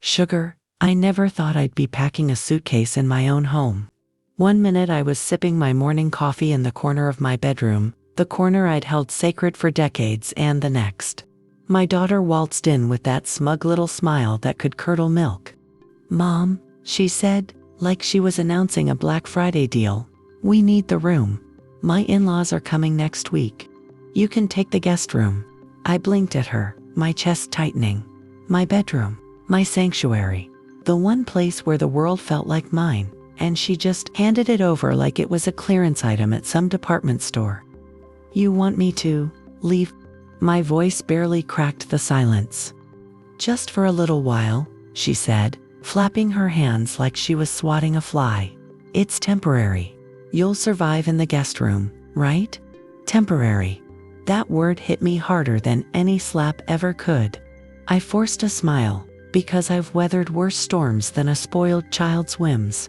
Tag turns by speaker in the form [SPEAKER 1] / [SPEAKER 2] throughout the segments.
[SPEAKER 1] Sugar, I never thought I'd be packing a suitcase in my own home. One minute I was sipping my morning coffee in the corner of my bedroom, the corner I'd held sacred for decades, and the next, my daughter waltzed in with that smug little smile that could curdle milk. "Mom," she said, like she was announcing a Black Friday deal, "we need the room. My in-laws are coming next week. You can take the guest room." I blinked at her, my chest tightening. My bedroom, my sanctuary, the one place where the world felt like mine, and she just handed it over like it was a clearance item at some department store. "You want me to leave?" My voice barely cracked the silence. "Just for a little while," she said, flapping her hands like she was swatting a fly. "It's temporary. You'll survive in the guest room, right? Temporary." That word hit me harder than any slap ever could. I forced a smile, because I've weathered worse storms than a spoiled child's whims.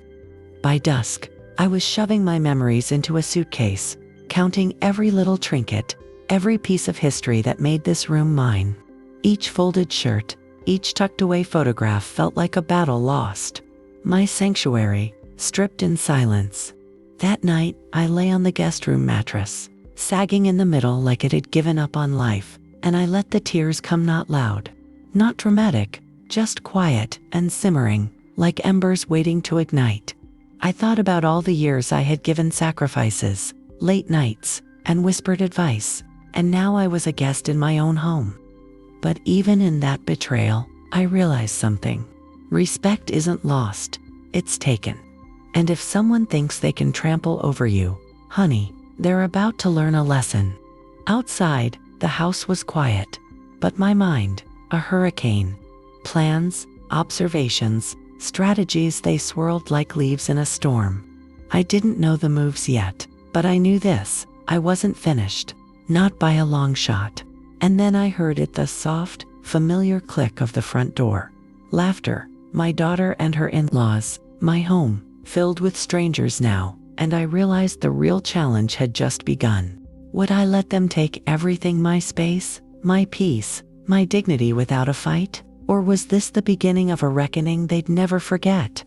[SPEAKER 1] By dusk, I was shoving my memories into a suitcase, counting every little trinket, every piece of history that made this room mine. Each folded shirt, each tucked away photograph felt like a battle lost. My sanctuary, stripped in silence. That night, I lay on the guest room mattress, sagging in the middle like it had given up on life, and I let the tears come, not loud, not dramatic, just quiet and simmering, like embers waiting to ignite. I thought about all the years I had given sacrifices, late nights, and whispered advice, and now I was a guest in my own home. But even in that betrayal, I realized something. Respect isn't lost, it's taken. And if someone thinks they can trample over you, honey, they're about to learn a lesson. Outside, the house was quiet, but my mind, a hurricane. Plans, observations, strategies, they swirled like leaves in a storm. I didn't know the moves yet, but I knew this: I wasn't finished, not by a long shot. And then I heard it, the soft, familiar click of the front door. Laughter, my daughter and her in-laws, my home, filled with strangers now, and I realized the real challenge had just begun. Would I let them take everything, my space, my peace, my dignity, without a fight? Or was this the beginning of a reckoning they'd never forget?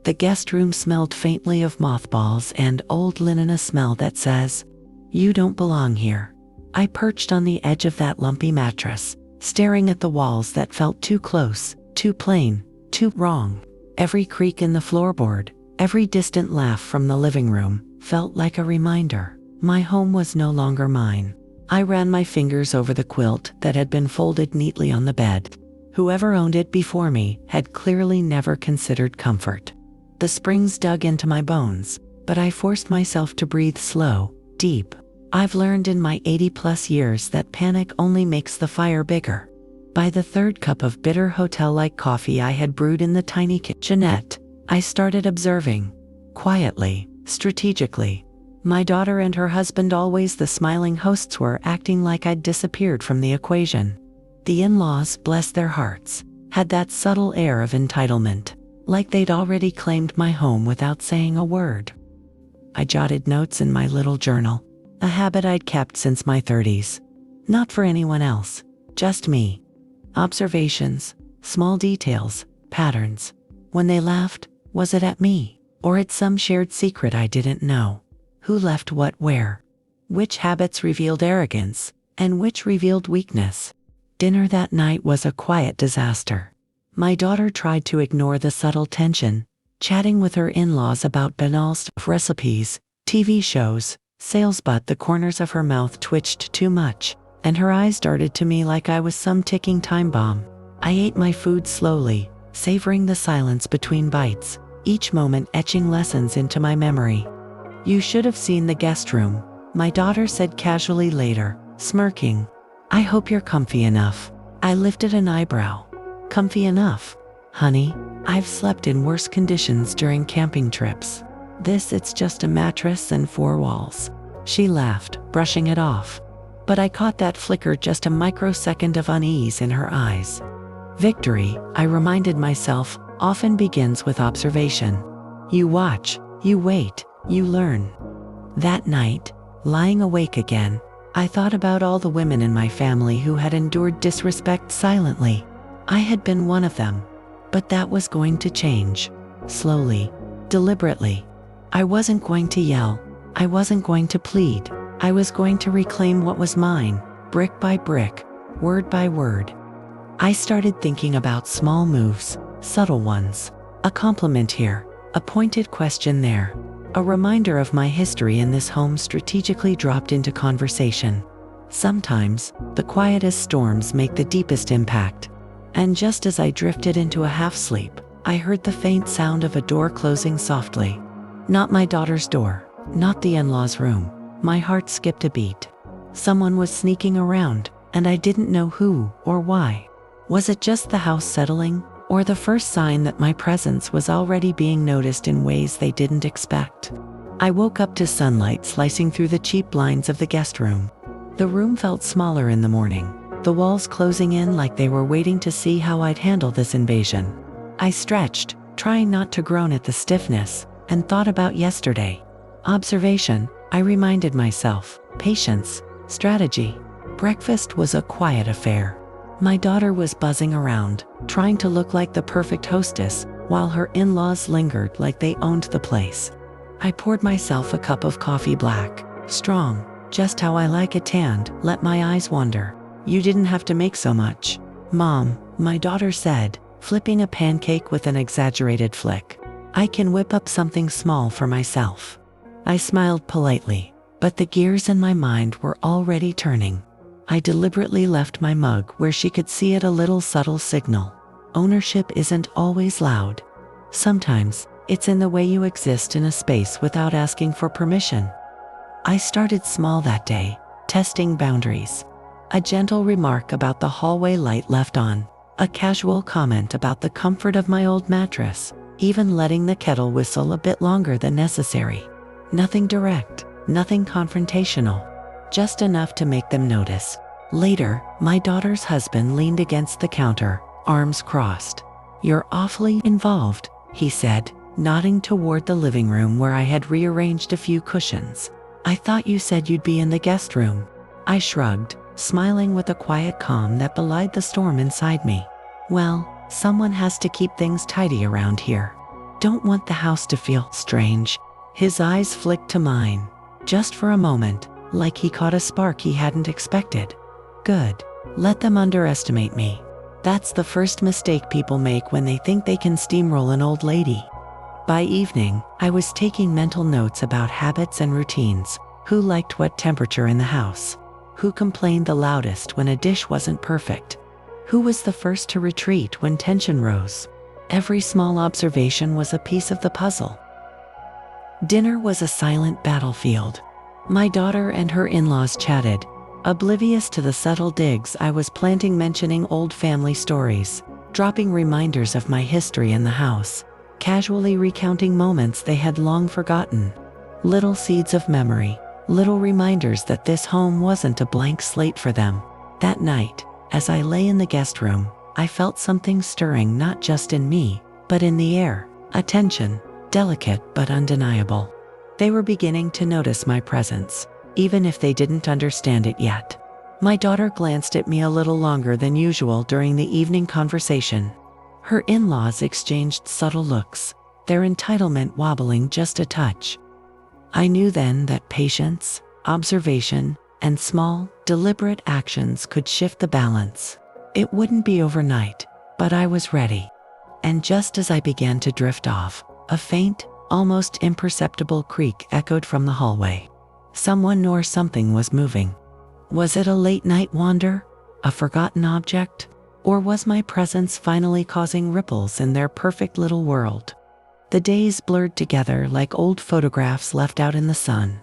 [SPEAKER 1] The guest room smelled faintly of mothballs and old linen, a smell that says, "You don't belong here." I perched on the edge of that lumpy mattress, staring at the walls that felt too close, too plain, too wrong. Every creak in the floorboard, every distant laugh from the living room, felt like a reminder. My home was no longer mine. I ran my fingers over the quilt that had been folded neatly on the bed. Whoever owned it before me had clearly never considered comfort. The springs dug into my bones, but I forced myself to breathe slow, deep. I've learned in my 80-plus years that panic only makes the fire bigger. By the third cup of bitter hotel-like coffee I had brewed in the tiny kitchenette, I started observing, quietly, strategically. My daughter and her husband, always the smiling hosts, were acting like I'd disappeared from the equation. The in-laws, bless their hearts, had that subtle air of entitlement, like they'd already claimed my home without saying a word. I jotted notes in my little journal, a habit I'd kept since my 30s. Not for anyone else, just me. Observations, small details, patterns. When they laughed, was it at me, or at some shared secret I didn't know? Who left what where? Which habits revealed arrogance, and which revealed weakness? Dinner that night was a quiet disaster. My daughter tried to ignore the subtle tension, chatting with her in-laws about banal stuff, recipes, TV shows, sales, but the corners of her mouth twitched too much, and her eyes darted to me like I was some ticking time bomb. I ate my food slowly, savoring the silence between bites, each moment etching lessons into my memory. "You should have seen the guest room," my daughter said casually later, smirking. "I hope you're comfy enough." I lifted an eyebrow. "Comfy enough? Honey, I've slept in worse conditions during camping trips. It's just a mattress and four walls." She laughed, brushing it off. But I caught that flicker, just a microsecond of unease in her eyes. Victory, I reminded myself, often begins with observation. You watch, you wait, you learn. That night, lying awake again, I thought about all the women in my family who had endured disrespect silently. I had been one of them. But that was going to change. Slowly, deliberately. I wasn't going to yell. I wasn't going to plead. I was going to reclaim what was mine, brick by brick, word by word. I started thinking about small moves, subtle ones. A compliment here, a pointed question there. A reminder of my history in this home strategically dropped into conversation. Sometimes, the quietest storms make the deepest impact. And just as I drifted into a half-sleep, I heard the faint sound of a door closing softly. Not my daughter's door, not the in-laws' room. My heart skipped a beat. Someone was sneaking around, and I didn't know who or why. Was it just the house settling, or the first sign that my presence was already being noticed in ways they didn't expect? I woke up to sunlight slicing through the cheap blinds of the guest room. The room felt smaller in the morning, the walls closing in like they were waiting to see how I'd handle this invasion. I stretched, trying not to groan at the stiffness, and thought about yesterday. Observation, I reminded myself, patience, strategy. Breakfast was a quiet affair. My daughter was buzzing around, trying to look like the perfect hostess, while her in-laws lingered like they owned the place. I poured myself a cup of coffee black, strong, just how I like it, and let my eyes wander. You didn't have to make so much, Mom, my daughter said, flipping a pancake with an exaggerated flick. I can whip up something small for myself. I smiled politely, but the gears in my mind were already turning. I deliberately left my mug where she could see it, a little subtle signal. Ownership isn't always loud. Sometimes, it's in the way you exist in a space without asking for permission. I started small that day, testing boundaries. A gentle remark about the hallway light left on, a casual comment about the comfort of my old mattress, even letting the kettle whistle a bit longer than necessary. Nothing direct, nothing confrontational. Just enough to make them notice. Later, my daughter's husband leaned against the counter, arms crossed. You're awfully involved, he said, nodding toward the living room where I had rearranged a few cushions. I thought you said you'd be in the guest room. I shrugged, smiling with a quiet calm that belied the storm inside me. Well, someone has to keep things tidy around here. Don't want the house to feel strange. His eyes flicked to mine, just for a moment, like he caught a spark he hadn't expected. Good. Let them underestimate me. That's the first mistake people make when they think they can steamroll an old lady. By evening, I was taking mental notes about habits and routines. Who liked what temperature in the house? Who complained the loudest when a dish wasn't perfect? Who was the first to retreat when tension rose? Every small observation was a piece of the puzzle. Dinner was a silent battlefield. My daughter and her in-laws chatted, oblivious to the subtle digs I was planting, mentioning old family stories, dropping reminders of my history in the house, casually recounting moments they had long forgotten. Little seeds of memory, little reminders that this home wasn't a blank slate for them. That night, as I lay in the guest room, I felt something stirring, not just in me, but in the air. A tension, delicate but undeniable. They were beginning to notice my presence, even if they didn't understand it yet. My daughter glanced at me a little longer than usual during the evening conversation. Her in-laws exchanged subtle looks, their entitlement wobbling just a touch. I knew then that patience, observation, and small, deliberate actions could shift the balance. It wouldn't be overnight, but I was ready. And just as I began to drift off, a faint, almost imperceptible creak echoed from the hallway. Someone or something was moving. Was it a late-night wander? A forgotten object? Or was my presence finally causing ripples in their perfect little world? The days blurred together like old photographs left out in the sun.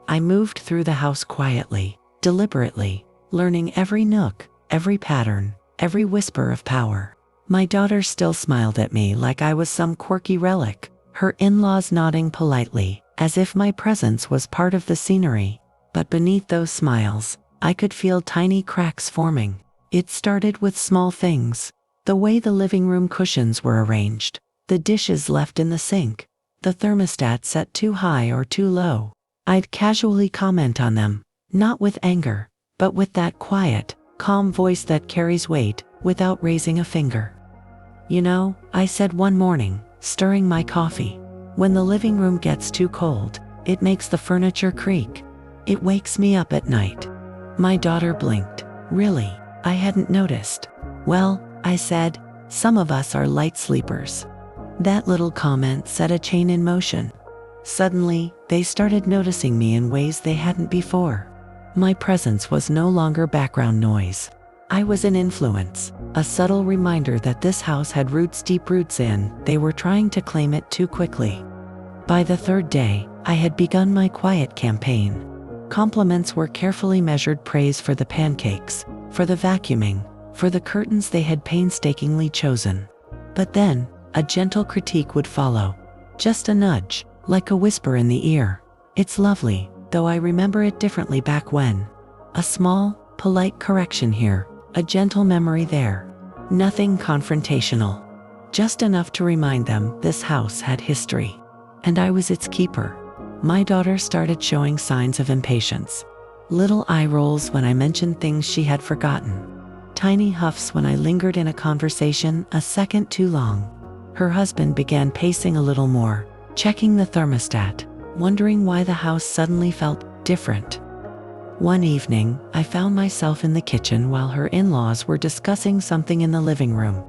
[SPEAKER 1] I moved through the house quietly, deliberately, learning every nook, every pattern, every whisper of power. My daughter still smiled at me like I was some quirky relic, her in-laws nodding politely, as if my presence was part of the scenery. But beneath those smiles, I could feel tiny cracks forming. It started with small things. The way the living room cushions were arranged, the dishes left in the sink, the thermostat set too high or too low. I'd casually comment on them, not with anger, but with that quiet, calm voice that carries weight, without raising a finger. You know, I said one morning, stirring my coffee, when the living room gets too cold, it makes the furniture creak. It wakes me up at night. My daughter blinked. Really? I hadn't noticed. Well, I said, some of us are light sleepers. That little comment set a chain in motion. Suddenly, they started noticing me in ways they hadn't before. My presence was no longer background noise. I was an influence, a subtle reminder that this house had deep roots in. They were trying to claim it too quickly. By the third day, I had begun my quiet campaign. Compliments were carefully measured praise for the pancakes, for the vacuuming, for the curtains they had painstakingly chosen. But then, a gentle critique would follow. Just a nudge, like a whisper in the ear. It's lovely, though I remember it differently back when. A small, polite correction here, a gentle memory there. Nothing confrontational. Just enough to remind them this house had history. And I was its keeper. My daughter started showing signs of impatience. Little eye rolls when I mentioned things she had forgotten. Tiny huffs when I lingered in a conversation a second too long. Her husband began pacing a little more, checking the thermostat, wondering why the house suddenly felt different. One evening, I found myself in the kitchen while her in-laws were discussing something in the living room.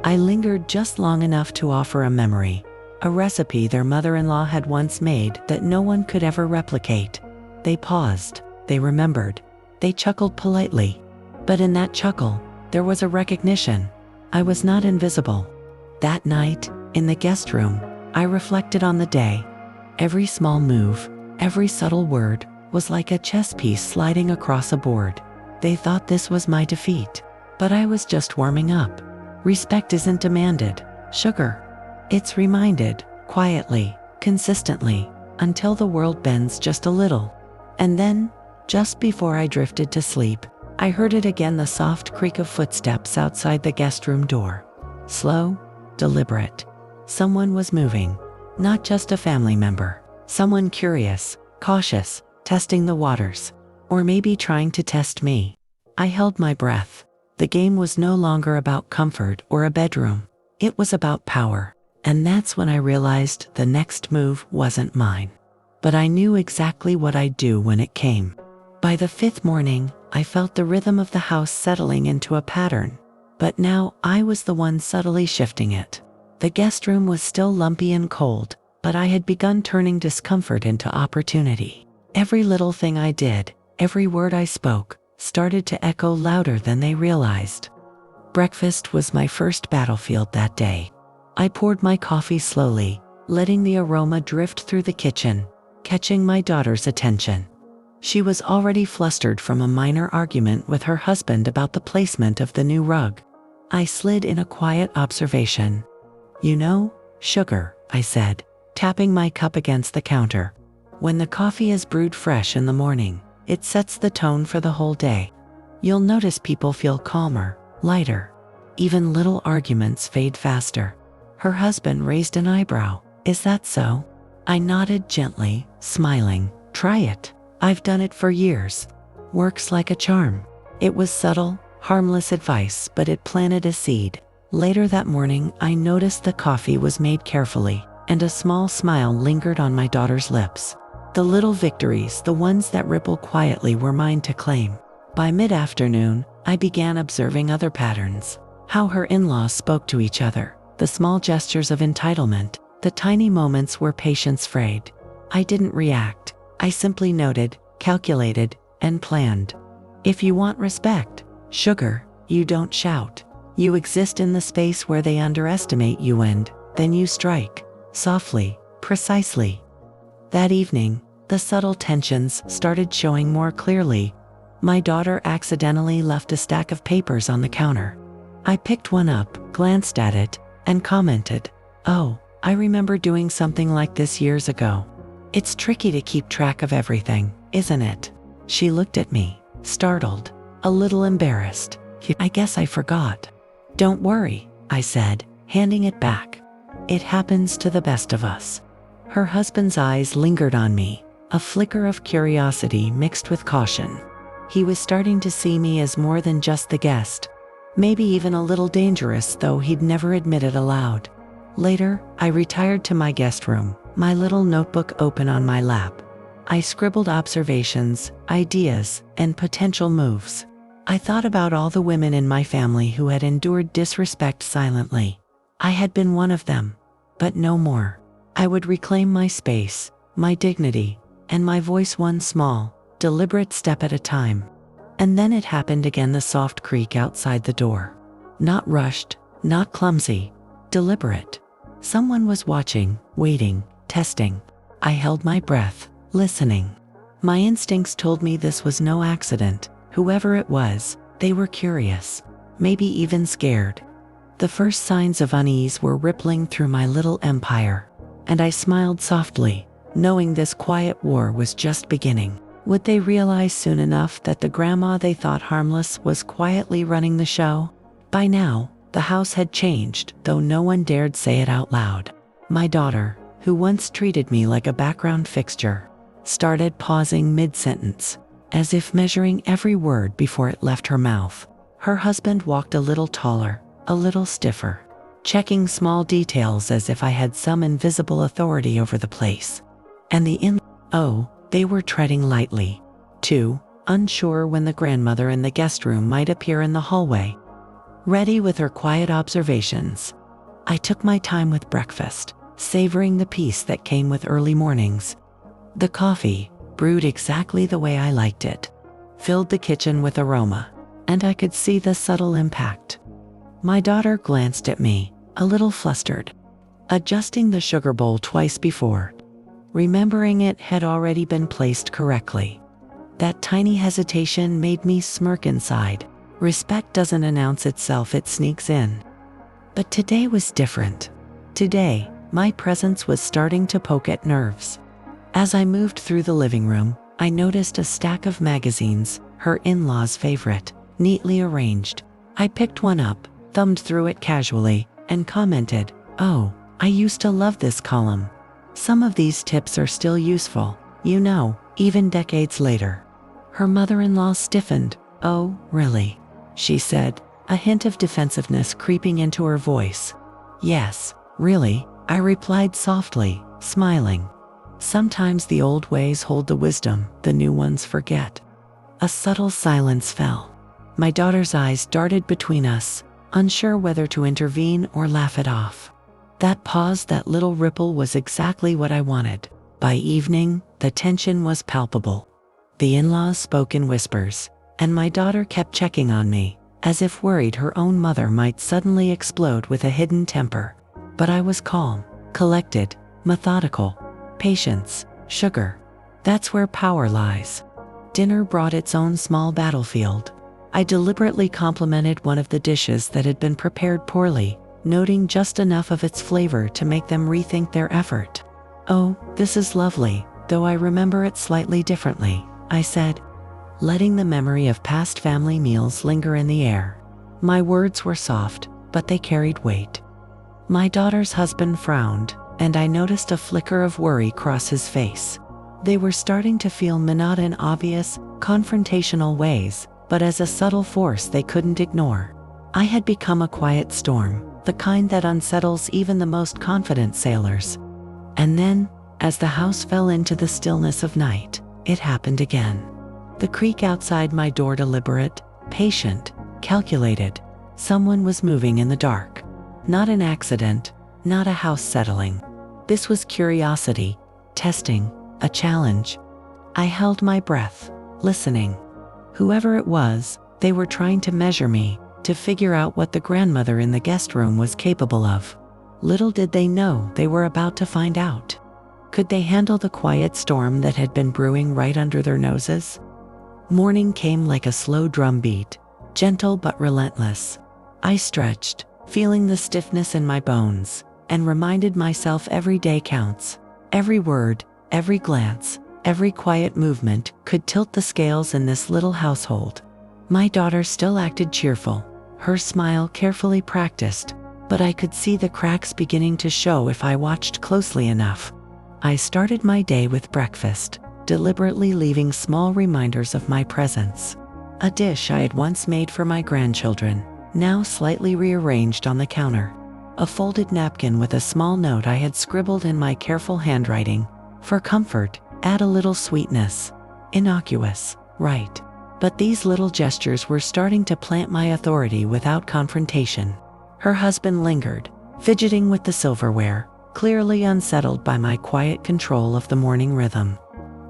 [SPEAKER 1] I lingered just long enough to offer a memory, a recipe their mother-in-law had once made that no one could ever replicate. They paused, they remembered, they chuckled politely. But in that chuckle, there was a recognition. I was not invisible. That night, in the guest room, I reflected on the day. Every small move, every subtle word, was like a chess piece sliding across a board. They thought this was my defeat. But I was just warming up. Respect isn't demanded, sugar. It's reminded, quietly, consistently, until the world bends just a little. And then, just before I drifted to sleep, I heard it again, the soft creak of footsteps outside the guest room door. Slow, deliberate. Someone was moving. Not just a family member. Someone curious, cautious, testing the waters. Or maybe trying to test me. I held my breath. The game was no longer about comfort or a bedroom. It was about power. And that's when I realized the next move wasn't mine. But I knew exactly what I'd do when it came. By the fifth morning, I felt the rhythm of the house settling into a pattern. But now I was the one subtly shifting it. The guest room was still lumpy and cold, but I had begun turning discomfort into opportunity. Every little thing I did, every word I spoke, started to echo louder than they realized. Breakfast was my first battlefield that day. I poured my coffee slowly, letting the aroma drift through the kitchen, catching my daughter's attention. She was already flustered from a minor argument with her husband about the placement of the new rug. I slid in a quiet observation. You know, sugar, I said, tapping my cup against the counter. When the coffee is brewed fresh in the morning, it sets the tone for the whole day. You'll notice people feel calmer, lighter. Even little arguments fade faster. Her husband raised an eyebrow. Is that so? I nodded gently, smiling. Try it. I've done it for years. Works like a charm. It was subtle, harmless advice, but it planted a seed. Later that morning, I noticed the coffee was made carefully, and a small smile lingered on my daughter's lips. The little victories, the ones that ripple quietly, were mine to claim. By mid-afternoon, I began observing other patterns. How her in-laws spoke to each other, the small gestures of entitlement, the tiny moments where patience frayed. I didn't react. I simply noted, calculated, and planned. If you want respect, sugar, you don't shout. You exist in the space where they underestimate you, and then you strike. Softly, precisely. That evening, the subtle tensions started showing more clearly. My daughter accidentally left a stack of papers on the counter. I picked one up, glanced at it, and commented, "Oh, I remember doing something like this years ago." It's tricky to keep track of everything, isn't it? She looked at me, startled, a little embarrassed. I guess I forgot. Don't worry, I said, handing it back. It happens to the best of us. Her husband's eyes lingered on me, a flicker of curiosity mixed with caution. He was starting to see me as more than just the guest. Maybe even a little dangerous, though he'd never admit it aloud. Later, I retired to my guest room, my little notebook open on my lap. I scribbled observations, ideas, and potential moves. I thought about all the women in my family who had endured disrespect silently. I had been one of them, but no more. I would reclaim my space, my dignity, and my voice one small, deliberate step at a time. And then it happened again, the soft creak outside the door. Not rushed, not clumsy, deliberate. Someone was watching, waiting, testing. I held my breath, listening. My instincts told me this was no accident. Whoever it was, they were curious, maybe even scared. The first signs of unease were rippling through my little empire, and I smiled softly, knowing this quiet war was just beginning. Would they realize soon enough that the grandma they thought harmless was quietly running the show? By now, the house had changed, though no one dared say it out loud. My daughter, who once treated me like a background fixture, started pausing mid-sentence, as if measuring every word before it left her mouth. Her husband walked a little taller, a little stiffer, checking small details as if I had some invisible authority over the place. And they were treading lightly, too, unsure when the grandmother in the guest room might appear in the hallway, ready with her quiet observations. I took my time with breakfast, savoring the peace that came with early mornings. The coffee, brewed exactly the way I liked it, filled the kitchen with aroma, and I could see the subtle impact. My daughter glanced at me, a little flustered, adjusting the sugar bowl twice before, remembering it had already been placed correctly. That tiny hesitation made me smirk inside. Respect doesn't announce itself, it sneaks in. But today was different. Today, my presence was starting to poke at nerves. As I moved through the living room, I noticed a stack of magazines, her in-laws' favorite, neatly arranged. I picked one up, thumbed through it casually, and commented, "Oh, I used to love this column." Some of these tips are still useful, even decades later. Her mother-in-law stiffened. "Oh, really?" she said, a hint of defensiveness creeping into her voice. "Yes, really," I replied softly, smiling. Sometimes the old ways hold the wisdom the new ones forget. A subtle silence fell. My daughter's eyes darted between us, unsure whether to intervene or laugh it off. That pause, that little ripple, was exactly what I wanted. By evening, the tension was palpable. The in-laws spoke in whispers, and my daughter kept checking on me, as if worried her own mother might suddenly explode with a hidden temper. But I was calm, collected, methodical. Patience, sugar. That's where power lies. Dinner brought its own small battlefield. I deliberately complimented one of the dishes that had been prepared poorly, noting just enough of its flavor to make them rethink their effort. "Oh, this is lovely, though I remember it slightly differently," I said, letting the memory of past family meals linger in the air. My words were soft, but they carried weight. My daughter's husband frowned, and I noticed a flicker of worry cross his face. They were starting to feel not in obvious, confrontational ways, but as a subtle force they couldn't ignore. I had become a quiet storm, the kind that unsettles even the most confident sailors. And then, as the house fell into the stillness of night, it happened again. The creak outside my door, deliberate, patient, calculated. Someone was moving in the dark. Not an accident, not a house settling. This was curiosity, testing, a challenge. I held my breath, listening. Whoever it was, they were trying to measure me, to figure out what the grandmother in the guest room was capable of. Little did they know they were about to find out. Could they handle the quiet storm that had been brewing right under their noses? Morning came like a slow drumbeat, gentle but relentless. I stretched, feeling the stiffness in my bones, and reminded myself every day counts. Every word, every glance, every quiet movement could tilt the scales in this little household. My daughter still acted cheerful, her smile carefully practiced, but I could see the cracks beginning to show if I watched closely enough. I started my day with breakfast, deliberately leaving small reminders of my presence. A dish I had once made for my grandchildren, now slightly rearranged on the counter. A folded napkin with a small note I had scribbled in my careful handwriting. For comfort, add a little sweetness. Innocuous, right? But these little gestures were starting to plant my authority without confrontation. Her husband lingered, fidgeting with the silverware, clearly unsettled by my quiet control of the morning rhythm.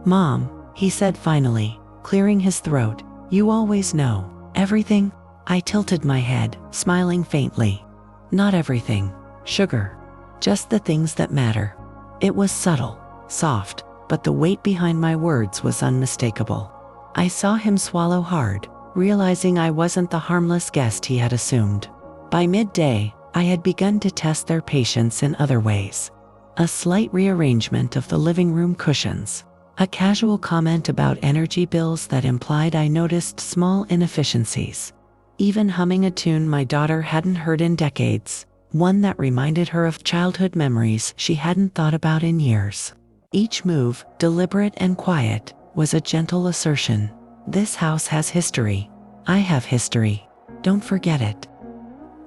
[SPEAKER 1] "Mom," he said finally, clearing his throat, "you always know everything?" I tilted my head, smiling faintly. "Not everything, sugar. Just the things that matter." It was subtle, soft, but the weight behind my words was unmistakable. I saw him swallow hard, realizing I wasn't the harmless guest he had assumed. By midday, I had begun to test their patience in other ways. A slight rearrangement of the living room cushions. A casual comment about energy bills that implied I noticed small inefficiencies. Even humming a tune my daughter hadn't heard in decades, one that reminded her of childhood memories she hadn't thought about in years. Each move, deliberate and quiet, was a gentle assertion. This house has history. I have history. Don't forget it.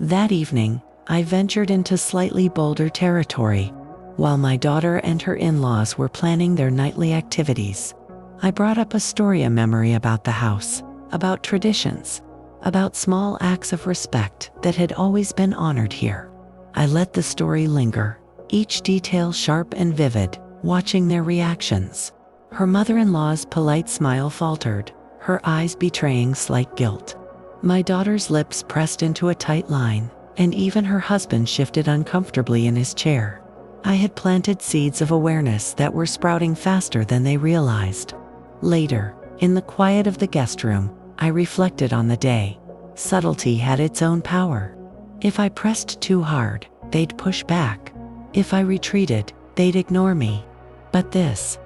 [SPEAKER 1] That evening, I ventured into slightly bolder territory. While my daughter and her in-laws were planning their nightly activities, I brought up a story, a memory about the house, about traditions, about small acts of respect that had always been honored here. I let the story linger, each detail sharp and vivid, watching their reactions. Her mother-in-law's polite smile faltered, her eyes betraying slight guilt. My daughter's lips pressed into a tight line, and even her husband shifted uncomfortably in his chair. I had planted seeds of awareness that were sprouting faster than they realized. Later, in the quiet of the guest room, I reflected on the day. Subtlety had its own power. If I pressed too hard, they'd push back. If I retreated, they'd ignore me. But this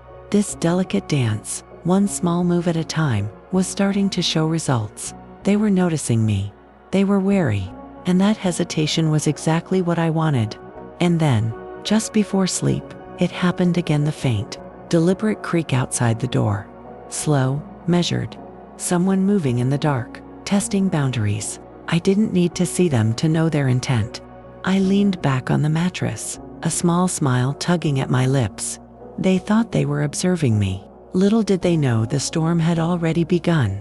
[SPEAKER 1] delicate dance, one small move at a time, was starting to show results. They were noticing me. They were wary. And that hesitation was exactly what I wanted. And then, just before sleep, it happened again, the faint, deliberate creak outside the door. Slow, measured. Someone moving in the dark, testing boundaries. I didn't need to see them to know their intent. I leaned back on the mattress, a small smile tugging at my lips. They thought they were observing me. Little did they know the storm had already begun.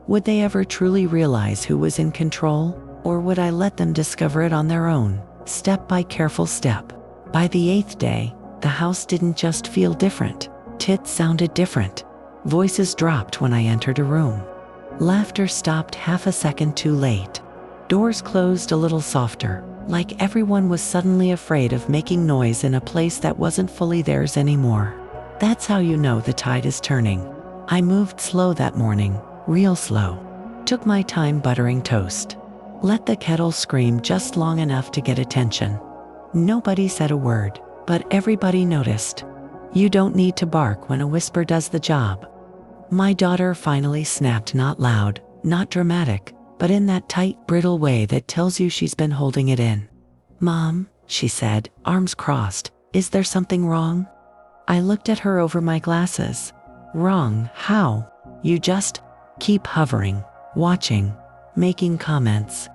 [SPEAKER 1] Would they ever truly realize who was in control, or would I let them discover it on their own, step by careful step? By the 8th day, the house didn't just feel different. It sounded different. Voices dropped when I entered a room. Laughter stopped half a second too late. Doors closed a little softer, like everyone was suddenly afraid of making noise in a place that wasn't fully theirs anymore. That's how you know the tide is turning. I moved slow that morning, real slow. Took my time buttering toast. Let the kettle scream just long enough to get attention. Nobody said a word, but everybody noticed. You don't need to bark when a whisper does the job. My daughter finally snapped, not loud, not dramatic, but in that tight, brittle way that tells you she's been holding it in. "Mom," she said, arms crossed, "is there something wrong?" I looked at her over my glasses. "Wrong? How? You just keep hovering, watching, making comments."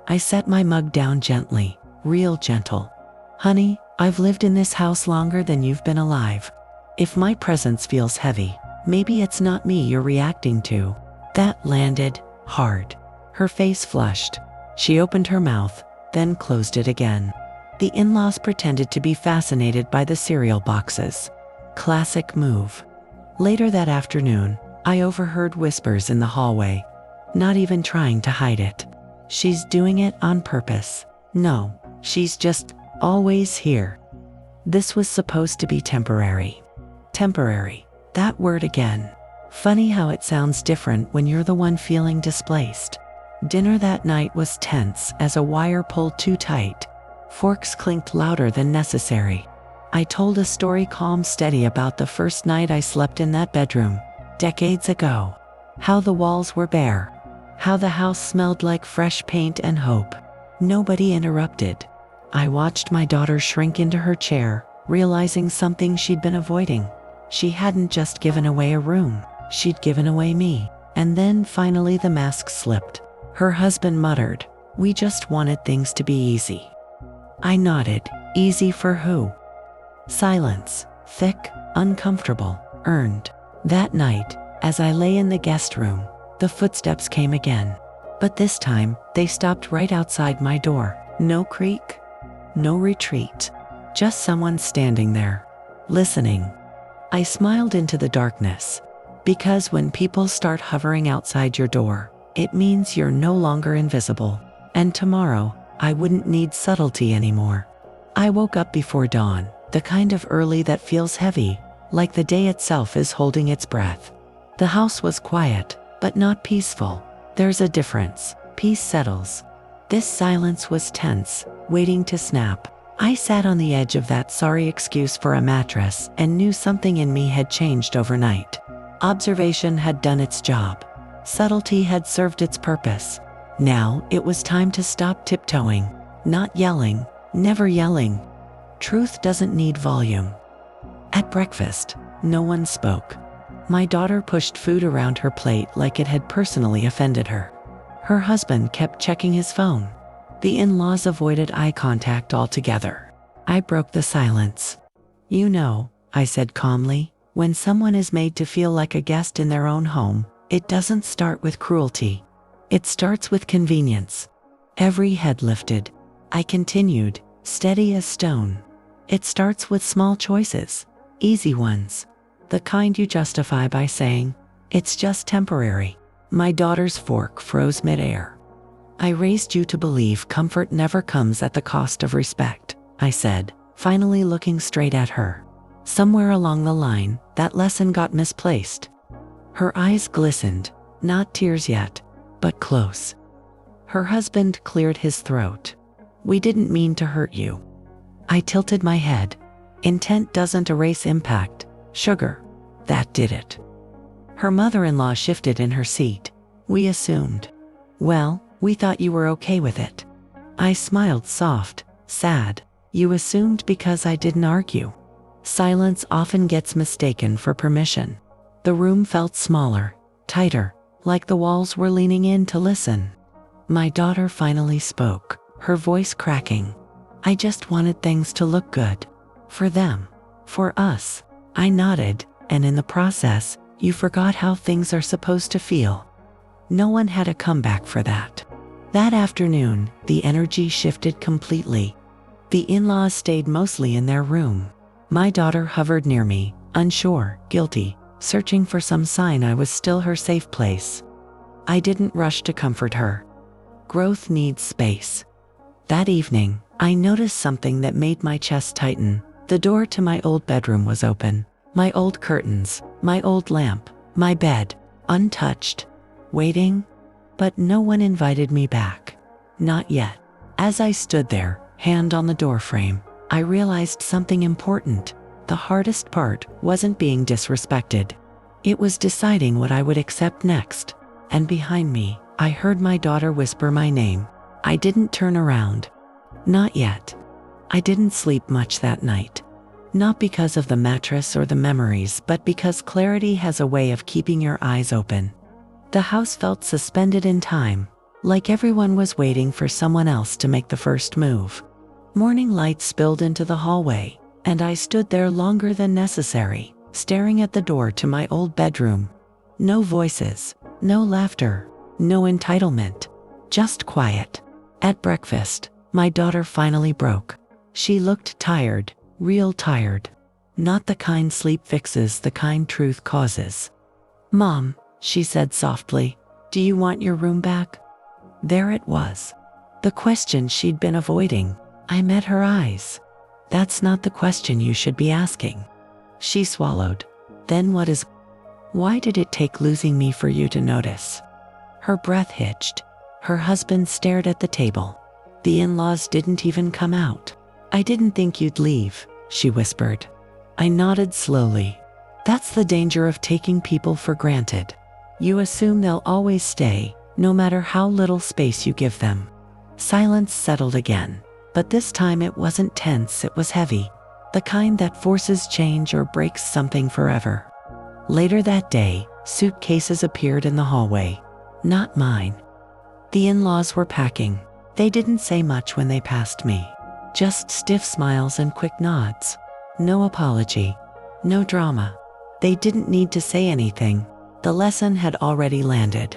[SPEAKER 1] I set my mug down gently, real gentle. "Honey, I've lived in this house longer than you've been alive. If my presence feels heavy, maybe it's not me you're reacting to." That landed hard. Her face flushed. She opened her mouth, then closed it again. The in-laws pretended to be fascinated by the cereal boxes. Classic move. Later that afternoon, I overheard whispers in the hallway. Not even trying to hide it. "She's doing it on purpose. No, she's just always here." This was supposed to be temporary. Temporary. That word again. Funny how it sounds different when you're the one feeling displaced. Dinner that night was tense as a wire pulled too tight. Forks clinked louder than necessary. I told a story calm, steady about the first night I slept in that bedroom, decades ago. How the walls were bare. How the house smelled like fresh paint and hope. Nobody interrupted. I watched my daughter shrink into her chair, realizing something she'd been avoiding. She hadn't just given away a room, she'd given away me. And then finally the mask slipped. Her husband muttered, We just wanted things to be easy. I nodded. Easy for who? Silence. Thick, uncomfortable, earned. That night, as I lay in the guest room, the footsteps came again. But this time, they stopped right outside my door. No creak, no retreat. Just someone standing there, listening. I smiled into the darkness. Because when people start hovering outside your door, it means you're no longer invisible. And tomorrow, I wouldn't need subtlety anymore. I woke up before dawn, the kind of early that feels heavy, like the day itself is holding its breath. The house was quiet, but not peaceful. There's a difference. Peace settles. This silence was tense, waiting to snap. I sat on the edge of that sorry excuse for a mattress and knew something in me had changed overnight. Observation had done its job. Subtlety had served its purpose. Now it was time to stop tiptoeing, not yelling, never yelling. Truth doesn't need volume. At breakfast, no one spoke. My daughter pushed food around her plate like it had personally offended her. Her husband kept checking his phone. The in-laws avoided eye contact altogether. I broke the silence. You know, I said calmly, when someone is made to feel like a guest in their own home, it doesn't start with cruelty. It starts with convenience. Every head lifted. I continued, steady as stone. It starts with small choices, easy ones. The kind you justify by saying, it's just temporary. My daughter's fork froze midair. I raised you to believe comfort never comes at the cost of respect, I said, finally looking straight at her. Somewhere along the line, that lesson got misplaced. Her eyes glistened, not tears yet, but close. Her husband cleared his throat. We didn't mean to hurt you. I tilted my head. Intent doesn't erase impact. Sugar. That did it. Her mother-in-law shifted in her seat. We assumed. Well, we thought you were okay with it. I smiled soft, sad. You assumed because I didn't argue. Silence often gets mistaken for permission. The room felt smaller, tighter, like the walls were leaning in to listen. My daughter finally spoke, her voice cracking. I just wanted things to look good. For them. For us. I nodded, and in the process, you forgot how things are supposed to feel. No one had a comeback for that. That afternoon, the energy shifted completely. The in-laws stayed mostly in their room. My daughter hovered near me, unsure, guilty, searching for some sign I was still her safe place. I didn't rush to comfort her. Growth needs space. That evening, I noticed something that made my chest tighten. The door to my old bedroom was open. My old curtains, my old lamp, my bed, untouched, waiting, but no one invited me back. Not yet. As I stood there, hand on the doorframe, I realized something important. The hardest part wasn't being disrespected. It was deciding what I would accept next. And behind me, I heard my daughter whisper my name. I didn't turn around. Not yet. I didn't sleep much that night. Not because of the mattress or the memories, but because clarity has a way of keeping your eyes open. The house felt suspended in time, like everyone was waiting for someone else to make the first move. Morning light spilled into the hallway, and I stood there longer than necessary, staring at the door to my old bedroom. No voices, no laughter, no entitlement, just quiet. At breakfast, my daughter finally broke. She looked tired, real tired. Not the kind sleep fixes, the kind truth causes. Mom, she said softly, do you want your room back? There it was. The question she'd been avoiding. I met her eyes. That's not the question you should be asking. She swallowed. Then what is... Why did it take losing me for you to notice? Her breath hitched. Her husband stared at the table. The in-laws didn't even come out. I didn't think you'd leave, she whispered. I nodded slowly. That's the danger of taking people for granted. You assume they'll always stay, no matter how little space you give them. Silence settled again, but this time it wasn't tense, it was heavy. The kind that forces change or breaks something forever. Later that day, suitcases appeared in the hallway. Not mine. The in-laws were packing. They didn't say much when they passed me. Just stiff smiles and quick nods. No apology. No drama. They didn't need to say anything. The lesson had already landed.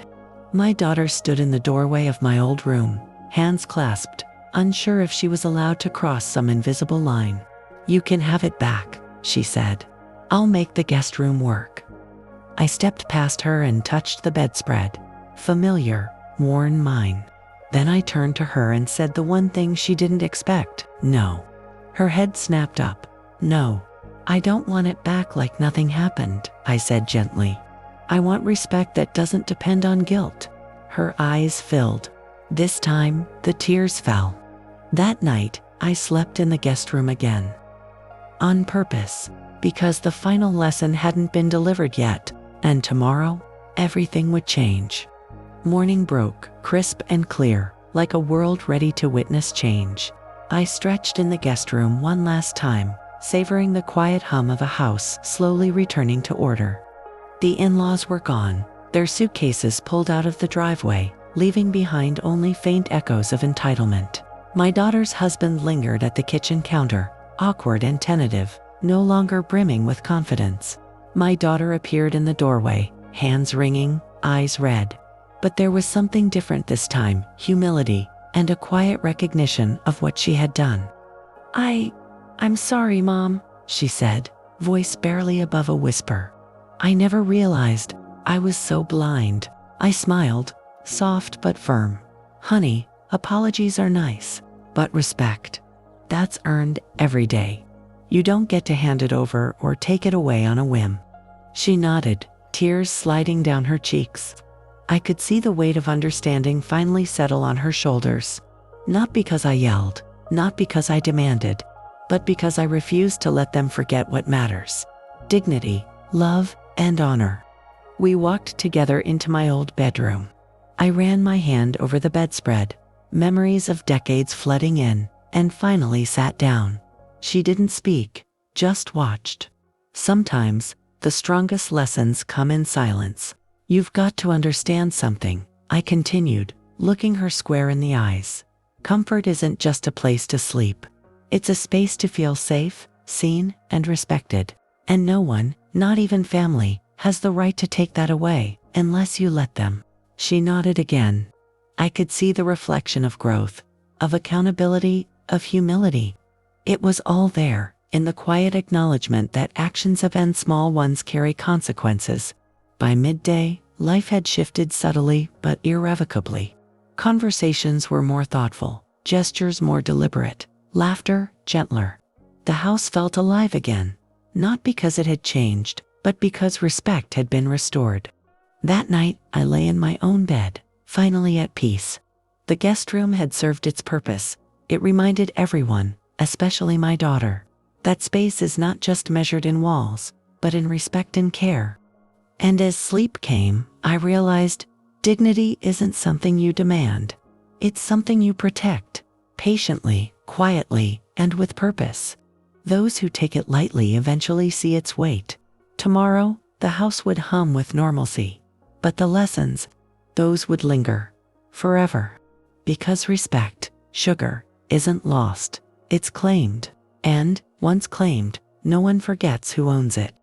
[SPEAKER 1] My daughter stood in the doorway of my old room, hands clasped, unsure if she was allowed to cross some invisible line. "You can have it back," she said. "I'll make the guest room work." I stepped past her and touched the bedspread. Familiar, worn mine. Then I turned to her and said the one thing she didn't expect. "No." Her head snapped up. "No. I don't want it back like nothing happened," I said gently. "I want respect that doesn't depend on guilt." Her eyes filled. This time, the tears fell. That night, I slept in the guest room again. On purpose, because the final lesson hadn't been delivered yet, and tomorrow, everything would change. Morning broke, crisp and clear, like a world ready to witness change. I stretched in the guest room one last time, savoring the quiet hum of a house slowly returning to order. The in-laws were gone, their suitcases pulled out of the driveway, leaving behind only faint echoes of entitlement. My daughter's husband lingered at the kitchen counter, awkward and tentative, no longer brimming with confidence. My daughter appeared in the doorway, hands wringing, eyes red. But there was something different this time, humility, and a quiet recognition of what she had done. I'm sorry, Mom," she said, voice barely above a whisper. "I never realized. I was so blind." I smiled, soft but firm. "Honey, apologies are nice, but respect, that's earned every day. You don't get to hand it over or take it away on a whim." She nodded, tears sliding down her cheeks. I could see the weight of understanding finally settle on her shoulders. Not because I yelled, not because I demanded, but because I refused to let them forget what matters: dignity, love, and honor. We walked together into my old bedroom. I ran my hand over the bedspread, memories of decades flooding in, and finally sat down. She didn't speak, just watched. Sometimes, the strongest lessons come in silence. "You've got to understand something," I continued, looking her square in the eyes. "Comfort isn't just a place to sleep. It's a space to feel safe, seen, and respected. And no one, not even family, has the right to take that away, unless you let them." She nodded again. I could see the reflection of growth, of accountability, of humility. It was all there, in the quiet acknowledgement that actions and small ones carry consequences. By midday, life had shifted subtly but irrevocably. Conversations were more thoughtful, gestures more deliberate, laughter gentler. The house felt alive again, not because it had changed, but because respect had been restored. That night, I lay in my own bed, finally at peace. The guest room had served its purpose. It reminded everyone, especially my daughter, that space is not just measured in walls, but in respect and care. And as sleep came, I realized dignity isn't something you demand. It's something you protect, patiently, quietly, and with purpose. Those who take it lightly eventually see its weight. Tomorrow, the house would hum with normalcy. But the lessons, those would linger. Forever. Because respect, sugar, isn't lost. It's claimed. And, once claimed, no one forgets who owns it.